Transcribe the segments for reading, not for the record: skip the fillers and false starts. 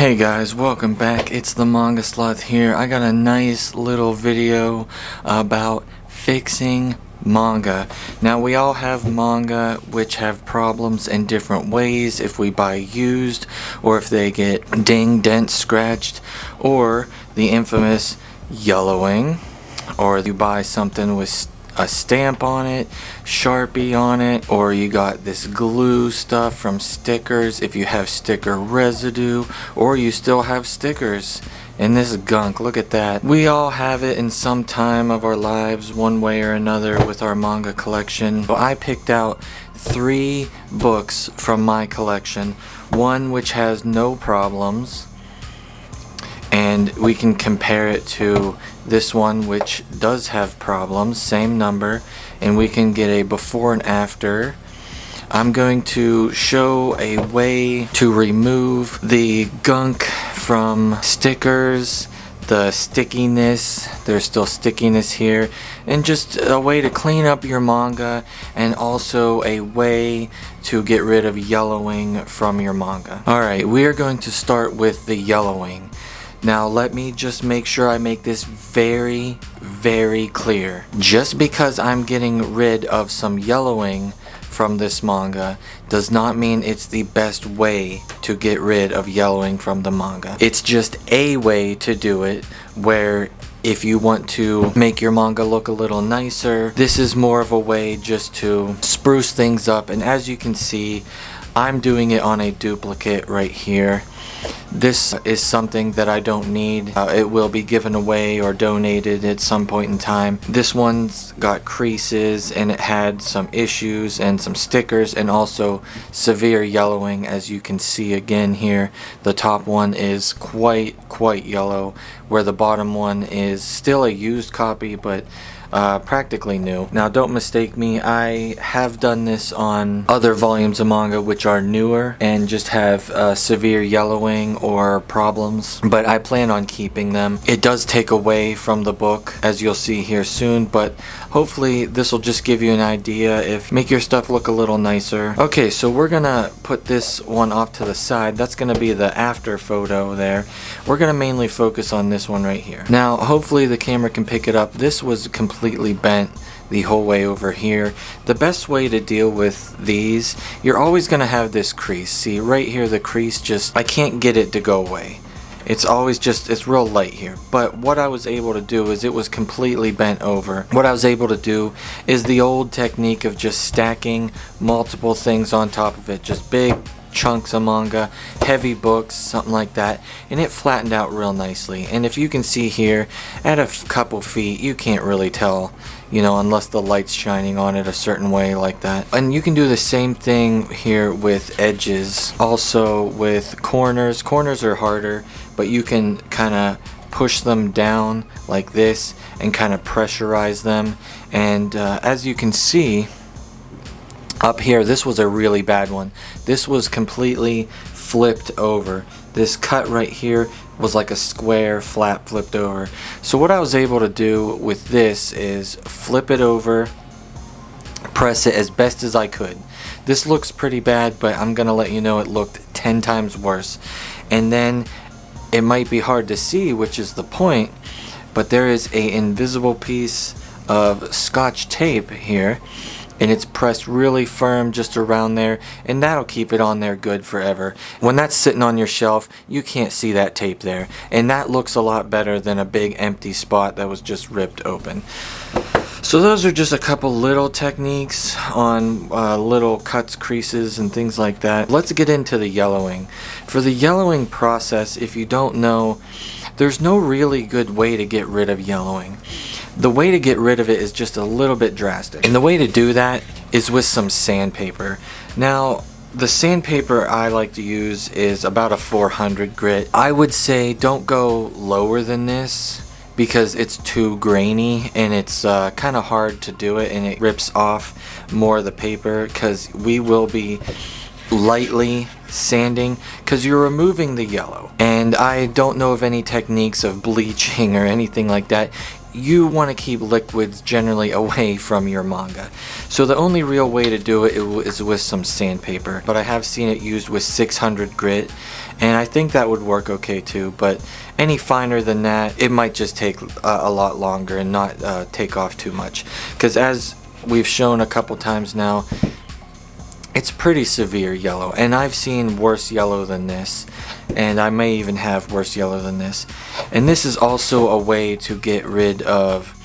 Hey guys, welcome back. It's the Manga Sloth here. I got a nice little video about fixing manga. Now we all have manga which have problems in different ways if we buy used or if they get dinged, dent, scratched, or the infamous yellowing, or you buy something with a stamp on it, Sharpie on it, or you got this glue stuff from stickers if you have sticker residue, or you still have stickers in this gunk. Look at that. We all have it in some time of our lives one way or another with our manga collection. So I picked out 3 books from my collection, one which has no problems, and we can compare it to this one which does have problems, same number, and we can get a before and after. I'm going to show a way to remove the gunk from stickers, the stickiness, there's still stickiness here, and just a way to clean up your manga, and also a way to get rid of yellowing from your manga. Alright, we are going to start with the yellowing. Now let me just make sure I make this very, very clear. Just because I'm getting rid of some yellowing from this manga does not mean it's the best way to get rid of yellowing from the manga. It's just a way to do it, where if you want to make your manga look a little nicer, this is more of a way just to spruce things up. And as you can see, I'm doing it on a duplicate right here. This is something that I don't need. It will be given away or donated at some point in time. This one's got creases and it had some issues and some stickers and also severe yellowing, as you can see again here. The top one is quite yellow, where the bottom one is still a used copy but practically new. Now don't mistake me, I have done this on other volumes of manga which are newer and just have severe yellowing or problems, but I plan on keeping them. It does take away from the book, as you'll see here soon, but hopefully this will just give you an idea, if make your stuff look a little nicer. Okay, so we're gonna put this one off to the side. That's gonna be the after photo there. We're gonna mainly focus on this one right here. Now hopefully the camera can pick it up. This was completely bent the whole way over here. The best way to deal with these, you're always gonna have this crease. See right here, the crease, just I can't get it to go away. It's always just, it's real light here. But what I was able to do is, it was completely bent over. What I was able to do is the old technique of just stacking multiple things on top of it, just big chunks of manga, heavy books, something like that, and it flattened out real nicely. And if you can see here, at a couple feet, you can't really tell, you know, unless the light's shining on it a certain way like that. And you can do the same thing here with edges, also with corners. Corners are harder, but you can kind of push them down like this and kind of pressurize them. And as you can see up here, this was a really bad one. This was completely flipped over. This cut right here was like a square flap flipped over. So what I was able to do with this is flip it over, press it as best as I could. This looks pretty bad, but I'm gonna let you know it looked 10 times worse. And then it might be hard to see, which is the point, but there is a invisible piece of Scotch tape here, and it's pressed really firm just around there, and that'll keep it on there good forever. When that's sitting on your shelf, you can't see that tape there, and that looks a lot better than a big empty spot that was just ripped open. So those are just a couple little techniques on little cuts, creases, and things like that. Let's get into the yellowing. For the yellowing process, if you don't know, there's no really good way to get rid of yellowing. The way to get rid of it is just a little bit drastic. And the way to do that is with some sandpaper. Now, the sandpaper I like to use is about a 400 grit. I would say don't go lower than this, because it's too grainy and it's kind of hard to do it, and it rips off more of the paper, because we will be lightly sanding because you're removing the yellow. And I don't know of any techniques of bleaching or anything like that. You want to keep liquids generally away from your manga. So the only real way to do it is with some sandpaper. But I have seen it used with 600 grit, and I think that would work okay too. But any finer than that, it might just take a lot longer and not take off too much. Because as we've shown a couple times now, it's pretty severe yellow, and I've seen worse yellow than this, and I may even have worse yellow than this. And this is also a way to get rid of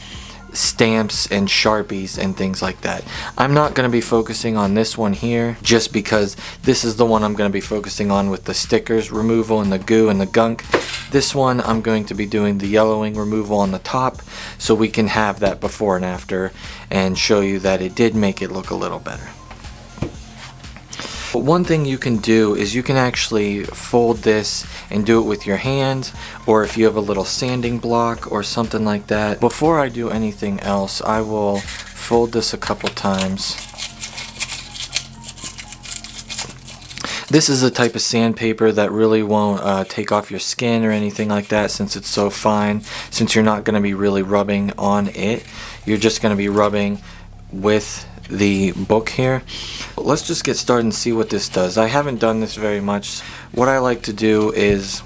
stamps and Sharpies and things like that. I'm not going to be focusing on this one here just because this is the one I'm going to be focusing on with the stickers removal and the goo and the gunk. This one I'm going to be doing the yellowing removal on the top, so we can have that before and after and show you that it did make it look a little better. But one thing you can do is you can actually fold this and do it with your hand, or if you have a little sanding block or something like that. Before I do anything else, I will fold this a couple times. This is a type of sandpaper that really won't take off your skin or anything like that, since it's so fine. Since you're not going to be really rubbing on it, you're just going to be rubbing with the book here. Let's just get started and see what this does. I haven't done this very much. What I like to do is,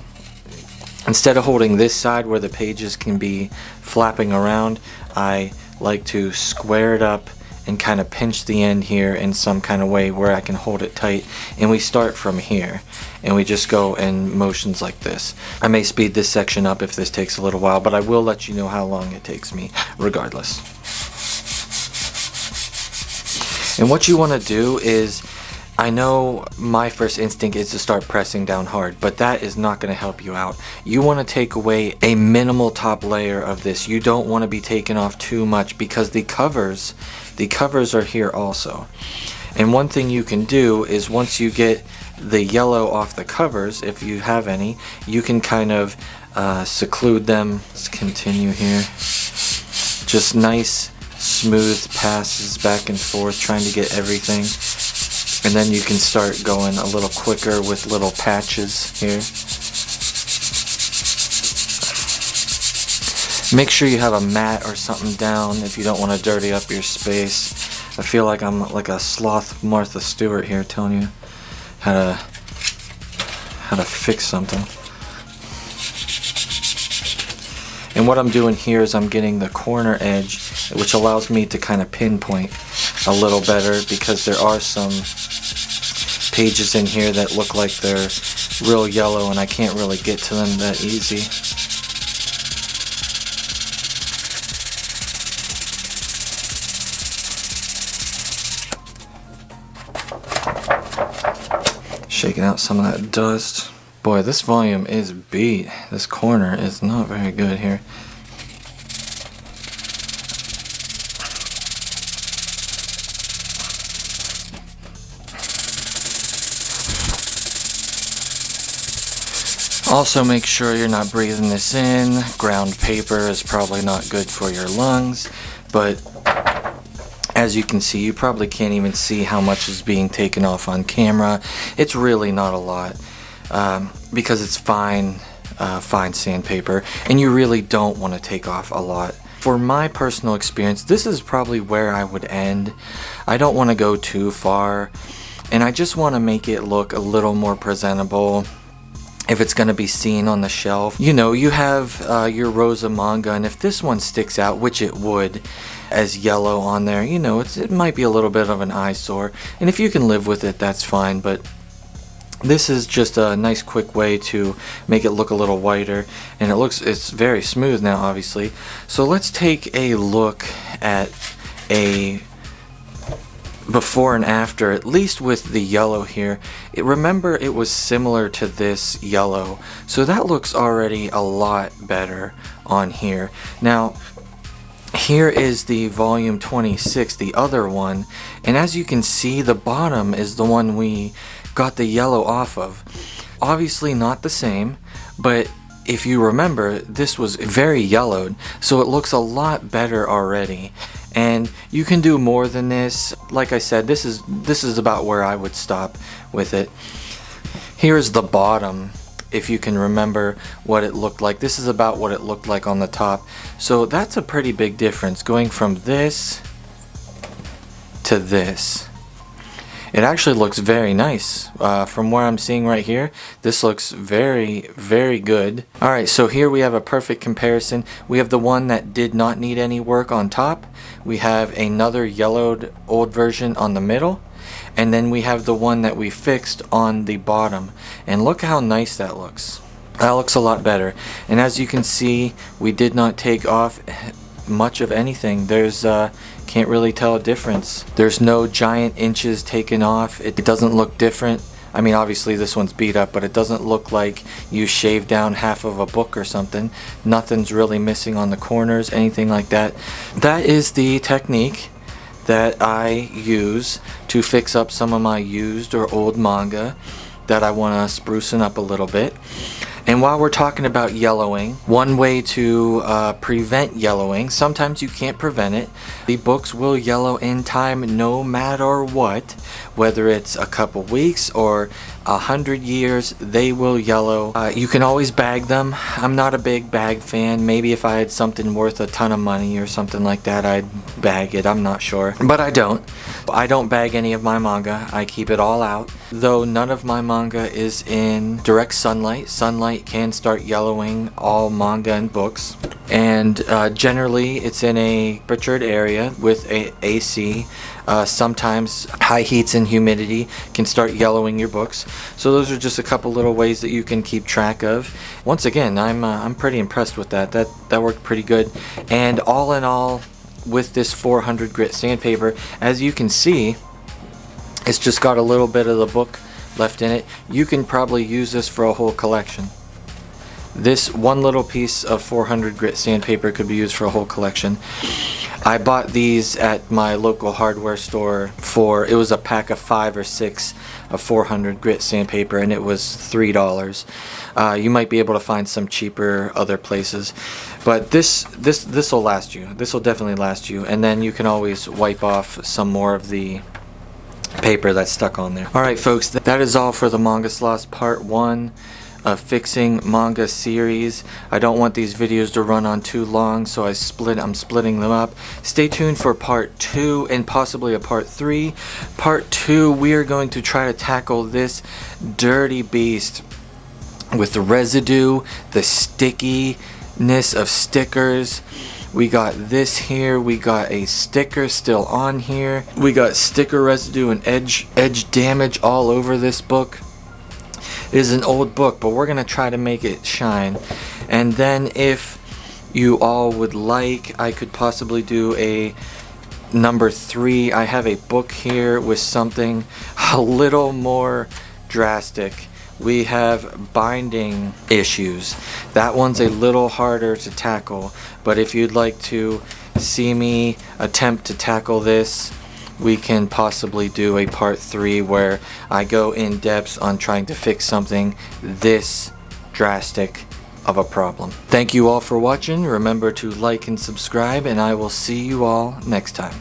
instead of holding this side where the pages can be flapping around, I like to square it up and kind of pinch the end here in some kind of way where I can hold it tight. And we start from here and we just go in motions like this. I may speed this section up if this takes a little while, but I will let you know how long it takes me regardless. And what you want to do is, I know my first instinct is to start pressing down hard, but that is not going to help you out. You want to take away a minimal top layer of this. You don't want to be taking off too much because the covers are here also. And one thing you can do is, once you get the yellow off the covers, if you have any, you can kind of seclude them. Let's continue here. Just nice smooth passes back and forth, trying to get everything, and then you can start going a little quicker with little patches here. Make sure you have a mat or something down if you don't want to dirty up your space. I feel like I'm like a sloth Martha Stewart here, telling you how to fix something. And what I'm doing here is I'm getting the corner edge, which allows me to kind of pinpoint a little better, because there are some pages in here that look like they're real yellow and I can't really get to them that easy. Shaking out some of that dust. Boy, this volume is beat. This corner is not very good here. Also, make sure you're not breathing this in. Ground paper is probably not good for your lungs, but as you can see, you probably can't even see how much is being taken off on camera. It's really not a lot. Because it's fine sandpaper, and you really don't want to take off a lot. For my personal experience, this is probably where I would end. I don't want to go too far, and I just want to make it look a little more presentable. If it's going to be seen on the shelf, you know, you have your rows of manga, and if this one sticks out, which it would, as yellow on there, you know, it might be a little bit of an eyesore, and if you can live with it, that's fine. But this is just a nice quick way to make it look a little whiter, and it's very smooth now, obviously. So let's take a look at a before and after, at least with the yellow here. Remember, it was similar to this yellow, so that looks already a lot better on here. Now here is the volume 26, the other one, and as you can see, the bottom is the one we got the yellow off of. Obviously not the same, but if you remember, this was very yellowed, so it looks a lot better already. And you can do more than this. Like I said, this is about where I would stop with it. Here's the bottom, if you can remember what it looked like. This is about what it looked like on the top. So that's a pretty big difference, going from this to this. It actually looks very nice. From where I'm seeing right here, this looks very, very good. Alright, so here we have a perfect comparison. We have the one that did not need any work on top. We have another yellowed old version on the middle. And then we have the one that we fixed on the bottom. And look how nice that looks. That looks a lot better. And as you can see, we did not take off much of anything. There's can't really tell a difference. There's no giant inches taken off. It doesn't look different. I mean, obviously this one's beat up, but it doesn't look like you shaved down half of a book or something. Nothing's really missing on the corners, anything like that. That is the technique that I use to fix up some of my used or old manga that I want to sprucing up a little bit. And while we're talking about yellowing, one way to prevent yellowing, sometimes you can't prevent it. The books will yellow in time no matter what, whether it's a couple weeks or 100 years, they will yellow. You can always bag them. I'm not a big bag fan. Maybe if I had something worth a ton of money or something like that, I'd bag it. I'm not sure. But I don't. I don't bag any of my manga. I keep it all out. Though none of my manga is in direct sunlight. Sunlight can start yellowing all manga and books. And generally it's in a temperatured area with a AC. Sometimes high heats and humidity can start yellowing your books. So those are just a couple little ways that you can keep track of. Once again, I'm pretty impressed with that. That worked pretty good. And all in all, with this 400 grit sandpaper, as you can see, it's just got a little bit of the book left in it. You can probably use this for a whole collection. This one little piece of 400 grit sandpaper could be used for a whole collection. I bought these at my local hardware store it was a pack of 5 or 6 of 400 grit sandpaper, and it was $3. You might be able to find some cheaper other places, but this will last you. This will definitely last you, and then you can always wipe off some more of the paper that's stuck on there. Alright folks, that is all for the MangaSloth Part 1 of Fixing Manga series. I don't want these videos to run on too long, so I'm splitting them up. Stay tuned for Part 2 and possibly a Part 3. Part 2, we are going to try to tackle this dirty beast with the residue, the stickiness of stickers. We got this here, we got a sticker still on here, we got sticker residue and edge damage all over this book. It is an old book, but we're going to try to make it shine. And then if you all would like, I could possibly do a number 3. I have a book here with something a little more drastic. We have binding issues. That one's a little harder to tackle, but if you'd like to see me attempt to tackle this, we can possibly do a Part 3 where I go in depth on trying to fix something this drastic of a problem. Thank you all for watching. Remember to like and subscribe, and I will see you all next time.